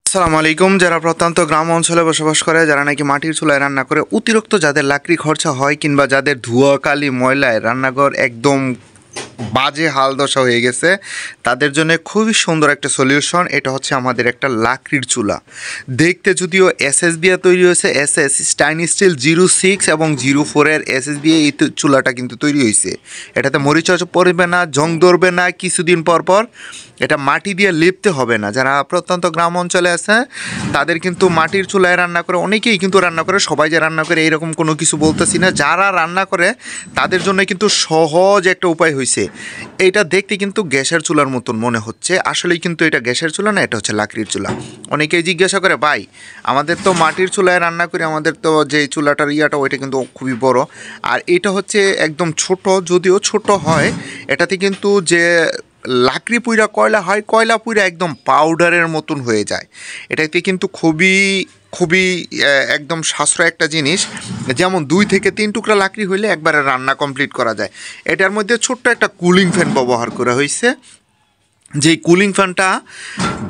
আসসালামু আলাইকুম। যারা প্রত্যন্ত গ্রাম অঞ্চলে বসবাস করে, যারা নাকি মাটির চুলায় রান্না করে অতিরিক্ত যাদের লাকড়ি খরচা হয়, কিংবা যাদের ধোঁয়া কালি ময়লায় রান্নাঘর একদম বাজে হাল দশা হয়ে গেছে, তাদের জন্য খুবই সুন্দর একটা সলিউশন। এটা হচ্ছে আমাদের একটা লাকড়ির চুলা। দেখতে যদিও এসএস দিয়ে তৈরি হয়েছে, এসএস স্টেইনলেস স্টিল 06 এবং 04-এর এসএস দিয়ে এই চুলাটা কিন্তু তৈরি হয়েছে। এটাতে মরিচা পড়বে না, জং ধরবে না, কিছুদিন পর পর এটা মাটি দিয়ে লেপতে হবে না। যারা প্রত্যন্ত গ্রাম অঞ্চলে আছে তাদের কিন্তু মাটির চুলায় রান্না করে, অনেকেই কিন্তু রান্না করে, সবাই যে রান্না করে এরকম কোনো কিছু বলতেছি না। যারা রান্না করে তাদের জন্য কিন্তু সহজ একটা উপায় হয়েছে। এইটা দেখতে কিন্তু গ্যাসের চুলার মতন মনে হচ্ছে, আসলেই কিন্তু এটা গ্যাসের চুলা না, এটা হচ্ছে লাকড়ির চুলা। অনেকেই জিজ্ঞাসা করে, ভাই আমাদের তো মাটির চুলায় রান্না করি, আমাদের তো যে চুলাটার ইয়াটা ওইটা কিন্তু খুবই বড়, আর এটা হচ্ছে একদম ছোট। যদিও ছোট হয়, এটাতে কিন্তু যে লাকড়ি পুইরা কয়লা হয়, কয়লা পুইরা একদম পাউডারের মতন হয়ে যায়। এটাতে কিন্তু খুবই খুবই একদম সাশ্রয় একটা জিনিস। যেমন 2 থেকে 3 টুকরা লাকড়ি হইলে একবারে রান্না কমপ্লিট করা যায়। এটার মধ্যে ছোট্ট একটা কুলিং ফ্যান ব্যবহার করা হয়েছে, যে কুলিং ফ্যানটা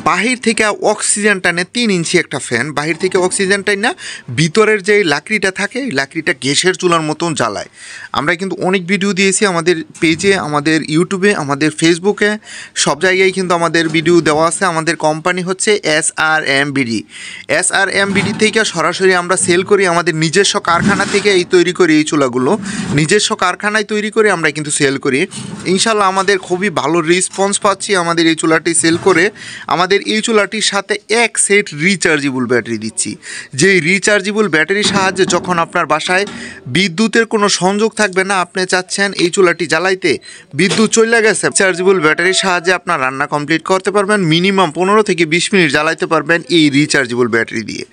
বাহির থেকে অক্সিজেন টানে। 3 ইঞ্চি একটা ফ্যান, বাহির থেকে অক্সিজেন টাই না, ভিতরের যে লাকড়িটা থাকে এই লাকড়িটা গ্যাসের চুলার মতন জ্বালায়। আমরা কিন্তু অনেক ভিডিও দিয়েছি আমাদের পেজে, আমাদের ইউটিউবে, আমাদের ফেসবুকে, সব জায়গায় কিন্তু আমাদের ভিডিও দেওয়া আছে। আমাদের কোম্পানি হচ্ছে SRMBD। SRMBD থেকে সরাসরি আমরা সেল করি, আমাদের নিজস্ব কারখানা থেকে এই তৈরি করি। এই চুলাগুলো নিজস্ব কারখানায় তৈরি করে আমরা কিন্তু সেল করি। ইনশাল্লাহ আমাদের খুবই ভালো রেসপন্স পাচ্ছি আমাদের এই চুলাটি সেল করে। আমাদের এই চুলাটির সাথে 1 সেট রিচার্জেবল ব্যাটারি দিচ্ছি। যেই রিচার্জেবল ব্যাটারির সাহায্যে যখন আপনার বাসায় বিদ্যুতের কোনো সংযোগ থাকবে না, আপনি চাচ্ছেন এই চুলাটি জ্বালাইতে, বিদ্যুৎ চলে গেছে, রিচার্জেবল ব্যাটারির সাহায্যে আপনার রান্না কমপ্লিট করতে পারবেন। মিনিমাম 15 থেকে 20 মিনিট জ্বালাইতে পারবেন এই রিচার্জেবল ব্যাটারি দিয়ে।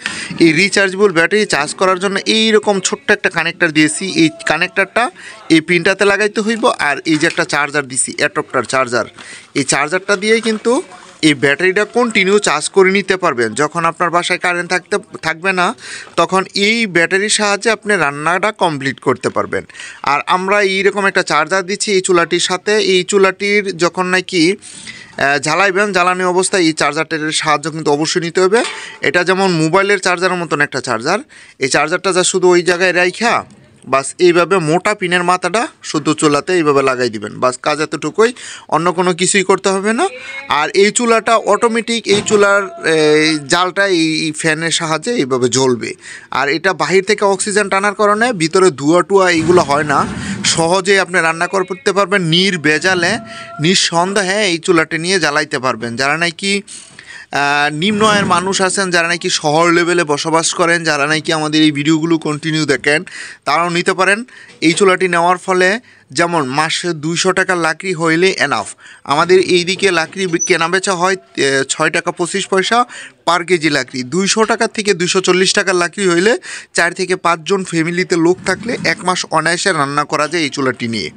এই রিচার্জেবল ব্যাটারি চার্জ করার জন্য এইরকম ছোট্ট একটা কানেক্টার দিয়েছি। এই কানেক্টারটা এই পিনটাতে লাগাইতে হইব, আর এই যে একটা চার্জার দিছি, অ্যাডাপ্টার চার্জার, এই চার্জারটা দিয়েই কিন্তু এই ব্যাটারিটা কন্টিনিউ চার্জ করে নিতে পারবেন। যখন আপনার বাসায় কারেন্ট থাকবে না, তখন এই ব্যাটারির সাহায্যে আপনি রান্নাটা কমপ্লিট করতে পারবেন। আর আমরা এইরকম একটা চার্জার দিচ্ছি এই চুলাটির সাথে। এই চুলাটির যখন নাকি জ্বালাইবেন, জ্বালানি অবস্থায় এই চার্জারটার সাহায্য কিন্তু অবশ্যই নিতে হবে। এটা যেমন মোবাইলের চার্জারের মতন একটা চার্জার। এই চার্জারটা যা শুধু ওই জায়গায় রাইখা বাস এইভাবে মোটা পিনের মাথাটা শুধু চুলাতে এইভাবে লাগাই দিবেন, বাস কাজ এতটুকুই, অন্য কোনো কিছুই করতে হবে না। আর এই চুলাটা অটোমেটিক, এই চুলার জালটা এই ফ্যানের সাহায্যে এইভাবে জ্বলবে। আর এটা বাহির থেকে অক্সিজেন টানার কারণে ভিতরে ধোঁয়া টুয়া এইগুলো হয় না, সহজেই আপনি রান্না করতে পারবেন নির্ভেজালে, নিঃসন্দেহে এই চুলাটি নিয়ে জ্বালাইতে পারবেন। যারা নাকি নিম্ন আয়ের মানুষ আছেন, যারা নাকি শহর লেভেলে বসবাস করেন, যারা নাকি আমাদের এই ভিডিওগুলো কন্টিনিউ দেখেন, তারাও নিতে পারেন। এই চুলাটি নেওয়ার ফলে যেমন মাসে 200 টাকার লাকড়ি হইলে এনাফ। আমাদের এই দিকে লাকড়ি কেনা বেচা হয় 6 টাকা 25 পয়সা পার কেজি লাকড়ি। 200 টাকা থেকে 240 টাকার লাকড়ি হইলে 4 থেকে 5 জন ফ্যামিলিতে লোক থাকলে 1 মাস অনায়াসে রান্না করা যায় এই চুলাটি নিয়ে।